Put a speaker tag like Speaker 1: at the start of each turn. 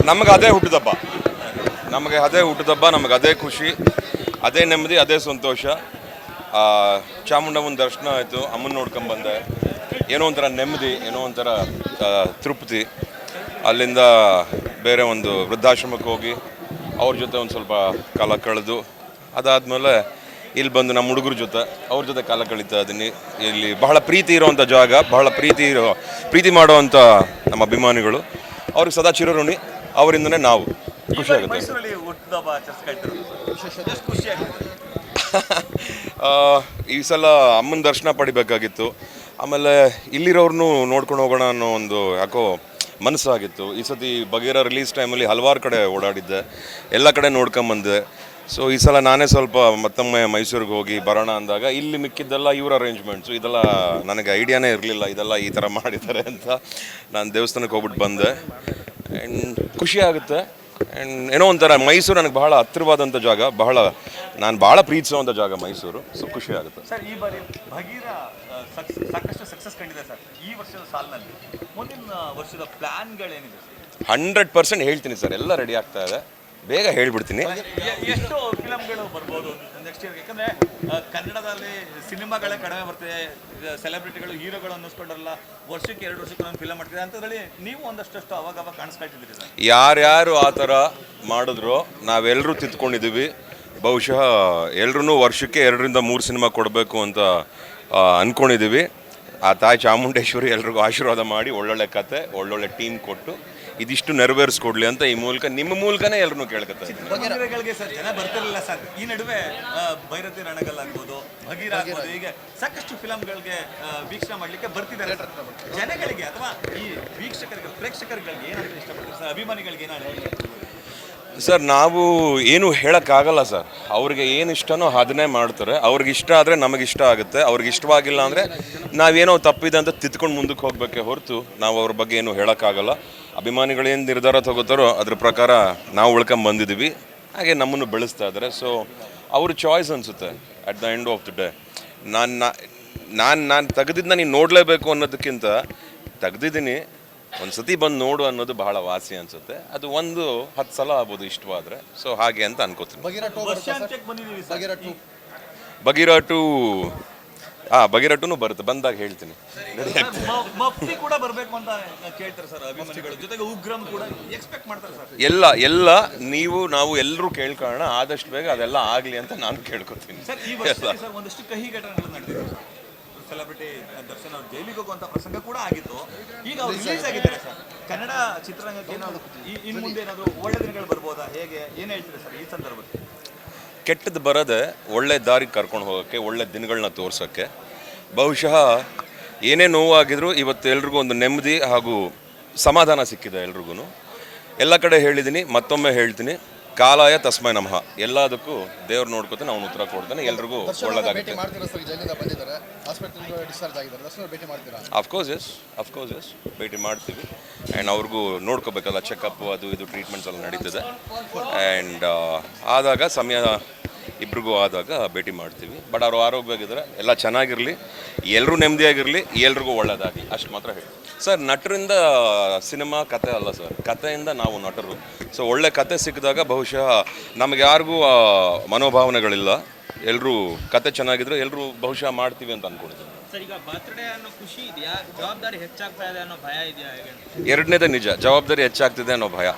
Speaker 1: ನಮಗೆ ಅದೇ ಹುಟ್ಟಿದಬ್ಬ, ನಮಗೆ ಅದೇ ಖುಷಿ, ಅದೇ ನೆಮ್ಮದಿ, ಅದೇ ಸಂತೋಷ. ಚಾಮುಂಡಮ್ಮನ ದರ್ಶನ ಆಯಿತು, ಅಮ್ಮನ ನೋಡ್ಕೊಂಬಂದೆ, ಏನೋ ಒಂಥರ ನೆಮ್ಮದಿ, ಏನೋ ಒಂಥರ ತೃಪ್ತಿ. ಅಲ್ಲಿಂದ ಬೇರೆ ಒಂದು ವೃದ್ಧಾಶ್ರಮಕ್ಕೆ ಹೋಗಿ ಅವ್ರ ಜೊತೆ ಒಂದು ಸ್ವಲ್ಪ ಕಾಲ ಕಳೆದು ಅದಾದಮೇಲೆ ಇಲ್ಲಿ ಬಂದು ನಮ್ಮ ಹುಡುಗರ ಜೊತೆ ಅವ್ರ ಜೊತೆ ಕಾಲ ಕಳೀತಾ ಇದ್ದೀನಿ. ಇಲ್ಲಿ ಬಹಳ ಪ್ರೀತಿ ಇರೋವಂಥ ಜಾಗ, ಬಹಳ ಪ್ರೀತಿ ಮಾಡುವಂಥ ನಮ್ಮ ಅಭಿಮಾನಿಗಳು, ಅವ್ರಿಗೆ ಸದಾ ಚಿರಋಣಿ. ಅವರಿಂದನೇ ನಾವು. ಖುಷಿಯಾಗುತ್ತೆ. ಈ ಸಲ ಅಮ್ಮನ ದರ್ಶನ ಪಡಿಬೇಕಾಗಿತ್ತು, ಆಮೇಲೆ ಇಲ್ಲಿರೋರ್ನು ನೋಡ್ಕೊಂಡು ಹೋಗೋಣ ಅನ್ನೋ ಒಂದು ಯಾಕೋ ಮನಸ್ಸಾಗಿತ್ತು. ಈ ಸತಿ ಬಗೀರ ರಿಲೀಸ್ ಟೈಮಲ್ಲಿ ಹಲವಾರು ಕಡೆ ಓಡಾಡಿದ್ದೆ, ಎಲ್ಲ ಕಡೆ ನೋಡ್ಕೊಂಬಂದೆ. ಸೊ ಈ ಸಲ ನಾನೇ ಸ್ವಲ್ಪ ಮತ್ತೊಮ್ಮೆ ಮೈಸೂರಿಗೆ ಹೋಗಿ ಬರೋಣ ಅಂದಾಗ ಇಲ್ಲಿ ಮಿಕ್ಕಿದ್ದೆಲ್ಲ ಇವ್ರ ಅರೇಂಜ್ಮೆಂಟ್ಸು, ಇದೆಲ್ಲ ನನಗೆ ಐಡಿಯಾನೇ ಇರಲಿಲ್ಲ, ಇದೆಲ್ಲ ಈ ಥರ ಮಾಡಿದ್ದಾರೆ ಅಂತ. ನಾನು ದೇವಸ್ಥಾನಕ್ಕೆ ಹೋಗ್ಬಿಟ್ಟು ಬಂದೆ. ಆ್ಯಂಡ್ ಖುಷಿ ಆಗುತ್ತೆ. ಆ್ಯಂಡ್ ಏನೋ ಒಂಥರ ಮೈಸೂರು ನನಗೆ ಬಹಳ ಹತ್ತಿರವಾದಂಥ ಜಾಗ, ನಾನು ಭಾಳ ಪ್ರೀತಿಸುವಂಥ ಜಾಗ ಮೈಸೂರು. ಸೊ ಖುಷಿ ಆಗುತ್ತೆ.
Speaker 2: ಸರ್, ಈ ಬಾರಿ ಬಗೀರ ಸಾಕಷ್ಟು ಸಕ್ಸಸ್ ಕಂಡಿದೆ ಸರ್ ಈ ವರ್ಷದ ಸಾಲಿನಲ್ಲಿ. ಮುಂದಿನ ವರ್ಷದ ಪ್ಲಾನ್ಗಳೇನಿದೆ?
Speaker 1: 100% ಹೇಳ್ತೀನಿ ಸರ್, ಎಲ್ಲ ರೆಡಿ ಆಗ್ತಾ ಇದೆ, ಬೇಗ ಹೇಳ್ಬಿಡ್ತೀನಿ.
Speaker 2: ಎಷ್ಟು ಫಿಲಮ್ಗಳು ಬರ್ಬೋದು ನೆಕ್ಸ್ಟ್ ಇಯರ್? ಯಾಕಂದರೆ ಕನ್ನಡದಲ್ಲಿ ಸಿನಿಮಾಗಳೇ ಕಡಿಮೆ ಬರ್ತಿದೆ, ಸೆಲೆಬ್ರಿಟಿಗಳು ಹೀರೋಗಳು ಅನ್ನಿಸ್ಕೊಂಡ್ರಲ್ಲ, ವರ್ಷಕ್ಕೆ 2 ವರ್ಷಕ್ಕೆ ಒಂದು ಫಿಲಮ್ ಮಾಡ್ತಿದೆ ಅಂತದ್ರಲ್ಲಿ ನೀವು ಒಂದಷ್ಟು ಅವಾಗ ಕಾಣಿಸ್ಕೊಳ್ತಿದ್ದೀರಿ ಸರ್.
Speaker 1: ಯಾರ್ಯಾರು ಆ ಥರ ಮಾಡಿದ್ರು ನಾವೆಲ್ಲರೂ ತಿದ್ಕೊಂಡಿದ್ದೀವಿ. ಬಹುಶಃ ಎಲ್ಲರೂ ವರ್ಷಕ್ಕೆ 2-3 ಸಿನಿಮಾ ಕೊಡಬೇಕು ಅಂತ ಅಂದ್ಕೊಂಡಿದ್ದೀವಿ. ಆ ತಾಯಿ ಚಾಮುಂಡೇಶ್ವರಿ ಎಲ್ರಿಗೂ ಆಶೀರ್ವಾದ ಮಾಡಿ ಒಳ್ಳೊಳ್ಳೆ ಕತೆ, ಒಳ್ಳೊಳ್ಳೆ ಟೀಮ್ ಕೊಟ್ಟು ಇದಿಷ್ಟು ನೆರವೇರಿಸ್ಕೊಡ್ಲಿ ಅಂತ ಈ ಮೂಲಕ, ನಿಮ್ಮ ಮೂಲಕನೇ ಎಲ್ಲರೂ ಕೇಳ್ಕೊತಾರೆ.
Speaker 2: ಮಂದಿರಗಳಿಗೆ ಸರ್ ಜನ ಬರ್ತಿರಲಿಲ್ಲ ಸರ್, ಈ ನಡುವೆ ಭೈರತಿ ರಣಗಲ್ ಆಗ್ಬೋದು, ಭಗೀರ ಆಗ್ಬೋದು, ಹೀಗೆ ಸಾಕಷ್ಟು ಫಿಲಮ್ಗಳಿಗೆ ವೀಕ್ಷಣೆ ಮಾಡಲಿಕ್ಕೆ ಬರ್ತಿದ್ದಾರೆ ಜನಗಳಿಗೆ, ಅಥವಾ ಈ ವೀಕ್ಷಕರಿಗೆ ಪ್ರೇಕ್ಷಕರುಗಳಿಗೆ ಏನಾದರೂ ಇಷ್ಟಪಡ್ತಾರೆ ಸರ್, ಅಭಿಮಾನಿಗಳಿಗೆ ಏನಾದ್ರು?
Speaker 1: ಸರ್, ನಾವು ಏನು ಹೇಳೋಕ್ಕಾಗಲ್ಲ ಸರ್. ಅವ್ರಿಗೆ ಏನು ಇಷ್ಟನೋ ಅದನ್ನೇ ಮಾಡ್ತಾರೆ. ಅವ್ರಿಗೆ ಇಷ್ಟ ಆದರೆ ನಮಗಿಷ್ಟ ಆಗುತ್ತೆ, ಅವ್ರಿಗೆ ಇಷ್ಟವಾಗಿಲ್ಲ ಅಂದರೆ ನಾವೇನೋ ತಪ್ಪಿದೆ ಅಂತ ತಿದ್ಕೊಂಡು ಮುಂದಕ್ಕೆ ಹೋಗಬೇಕೆ ಹೊರತು ನಾವು ಅವ್ರ ಬಗ್ಗೆ ಏನು ಹೇಳೋಕ್ಕಾಗಲ್ಲ. ಅಭಿಮಾನಿಗಳೇನು ನಿರ್ಧಾರ ತಗೋತಾರೋ ಅದ್ರ ಪ್ರಕಾರ ನಾವು ಉಳ್ಕೊಂಬಂದಿದ್ದೀವಿ, ಹಾಗೆ ನಮ್ಮನ್ನು ಬೆಳೆಸ್ತಾ ಇದ್ದಾರೆ. ಸೊ ಅವ್ರ ಚಾಯ್ಸ್ ಅನಿಸುತ್ತೆ at the end of the day. ನಾನು ತೆಗೆದಿದ್ದನ್ನ ನೀನು ನೋಡಲೇಬೇಕು ಅನ್ನೋದಕ್ಕಿಂತ ತೆಗ್ದಿದ್ದೀನಿ, ಒಂದು ಸತಿ ಬಂದು ನೋಡು ಅನ್ನೋದು ಬಹಳ ವಾಸಿ ಅನಿಸುತ್ತೆ. ಅದು 10 ಸಲ ಆಗ್ಬೋದು ಇಷ್ಟವಾದರೆ. ಸೊ ಹಾಗೆ ಅಂತ ಅನ್ಕೋತೀನಿ. ಬಗೀರ 2 ಬರುತ್ತೆ, ಬಂದಾಗ ಹೇಳ್ತೀನಿ.
Speaker 2: ಮಫ್ತಿ ಕೂಡ ಬರಬೇಕು ಅಂತ ಕೇಳ್ತಾರೆ ಸರ್ ಅಭಿಮಾನಿಗಳು, ಜೊತೆಗೆ ಉಗ್ರಂ ಕೂಡ ಎಕ್ಸ್ಪೆಕ್ಟ್ ಮಾಡ್ತಾರೆ ಸರ್.
Speaker 1: ಎಲ್ಲ ನಾವು ಎಲ್ಲರೂ ಕೇಳ್ಕೊಳ್ಳೋಣ, ಆದಷ್ಟು ಬೇಗ ಅದೆಲ್ಲ ಆಗಲಿ ಅಂತ ನಾನು ಕೇಳ್ಕೊತೀನಿ.
Speaker 2: ಸರ್, ಈ ವರ್ಷ ಸರ್ ಒಂದಷ್ಟು ಕಹಿ ಘಟನೆಗಳು ನಡೆದಿದೆ. ಸೆಲೆಬ್ರಿಟಿ ದರ್ಶನ್ ಅವ್ರು ಜೈಲಿಗೆ ಹೋಗುವಂಥ ಪ್ರಸಂಗ ಕೂಡ ಆಗಿತ್ತು. ಈಗ ಅವ್ರು ರಿಲೀಸ್ ಆಗಿದ್ದಾರೆ ಸರ್. ಕನ್ನಡ ಚಿತ್ರರಂಗಕ್ಕೆ ಏನಾದರೂ ಇನ್ನು ಮುಂದೆ ಏನಾದರೂ ಒಳ್ಳೆ ದಿನಗಳು ಬರ್ಬೋದಾ? ಹೇಗೆ ಏನು ಹೇಳ್ತೀರಿ ಸರ್ ಈ ಸಂದರ್ಭದಲ್ಲಿ?
Speaker 1: ಕೆಟ್ಟದ್ದು ಬರದೆ ಒಳ್ಳೆ ದಾರಿಗೆ ಕರ್ಕೊಂಡು ಹೋಗೋಕ್ಕೆ, ಒಳ್ಳೆ ದಿನಗಳನ್ನ ತೋರ್ಸೋಕ್ಕೆ. ಬಹುಶಃ ಏನೇ ನೋವಾಗಿದ್ರು ಇವತ್ತು ಎಲ್ರಿಗೂ ಒಂದು ನೆಮ್ಮದಿ ಹಾಗೂ ಸಮಾಧಾನ ಸಿಕ್ಕಿದೆ ಎಲ್ರಿಗೂ. ಎಲ್ಲ ಕಡೆ ಹೇಳಿದ್ದೀನಿ, ಮತ್ತೊಮ್ಮೆ ಹೇಳ್ತೀನಿ, ಕಾಲಾಯ ತಸ್ಮೈ ನಮಃ. ಎಲ್ಲದಕ್ಕೂ ದೇವ್ರು ನೋಡ್ಕೊತಾನೆ, ಅವ್ನು ಉತ್ತರ ಕೊಡ್ತಾನೆ, ಎಲ್ರಿಗೂ ಒಳ್ಳೆದಾಗುತ್ತೆ. ಅಫ್ಕೋರ್ಸ್ ಎಸ್ ಭೇಟಿ ಮಾಡ್ತೀವಿ. ಆ್ಯಂಡ್ ಅವ್ರಿಗೂ ನೋಡ್ಕೋಬೇಕಲ್ಲ, ಚೆಕಪ್ ಅದು ಇದು ಟ್ರೀಟ್ಮೆಂಟ್ಸ್ ಎಲ್ಲ ನಡೀತದೆ. ಆ್ಯಂಡ್ ಆದಾಗ ಸಮಯ ಇಬ್ರಿಗೂ ಆದಾಗ ಭೇಟಿ ಮಾಡ್ತೀವಿ. ಬಟ್ ಅವರು ಆರೋಗ್ಯವಾಗಿದ್ದಾರೆ, ಎಲ್ಲ ಚೆನ್ನಾಗಿರಲಿ, ಎಲ್ಲರೂ ನೆಮ್ಮದಿಯಾಗಿರಲಿ, ಎಲ್ರಿಗೂ ಒಳ್ಳೆಯದಾಗಲಿ, ಅಷ್ಟು ಮಾತ್ರ ಹೇಳಿ. ಸರ್, ನಟರಿಂದ ಸಿನಿಮಾ ಕತೆ ಅಲ್ಲ ಸರ್, ಕತೆಯಿಂದ ನಾವು ನಟರು. ಸೊ ಒಳ್ಳೆ ಕತೆ ಸಿಕ್ಕಿದಾಗ ಬಹುಶಃ ನಮಗೆ ಯಾರಿಗೂ ಮನೋಭಾವನೆಗಳಿಲ್ಲ, ಎಲ್ಲರೂ ಕತೆ ಚೆನ್ನಾಗಿದ್ರೆ ಎಲ್ಲರೂ ಬಹುಶಃ ಮಾಡ್ತೀವಿ ಅಂತ ಅಂದ್ಕೊಂಡಿದ್ದೀನಿ.
Speaker 3: ಸರ್, ಈಗ ಬರ್ತ್ಡೇ ಅನ್ನೋ ಖುಷಿ ಇದೆಯಾ, ಜವಾಬ್ದಾರಿ ಹೆಚ್ಚಾಗ್ತಾ ಇದೆ ಅನ್ನೋ ಭಯ ಇದೆಯಾ?
Speaker 1: ಎರಡನೇದೇ ನಿಜ, ಜವಾಬ್ದಾರಿ ಹೆಚ್ಚಾಗ್ತಿದೆ ಅನ್ನೋ ಭಯ.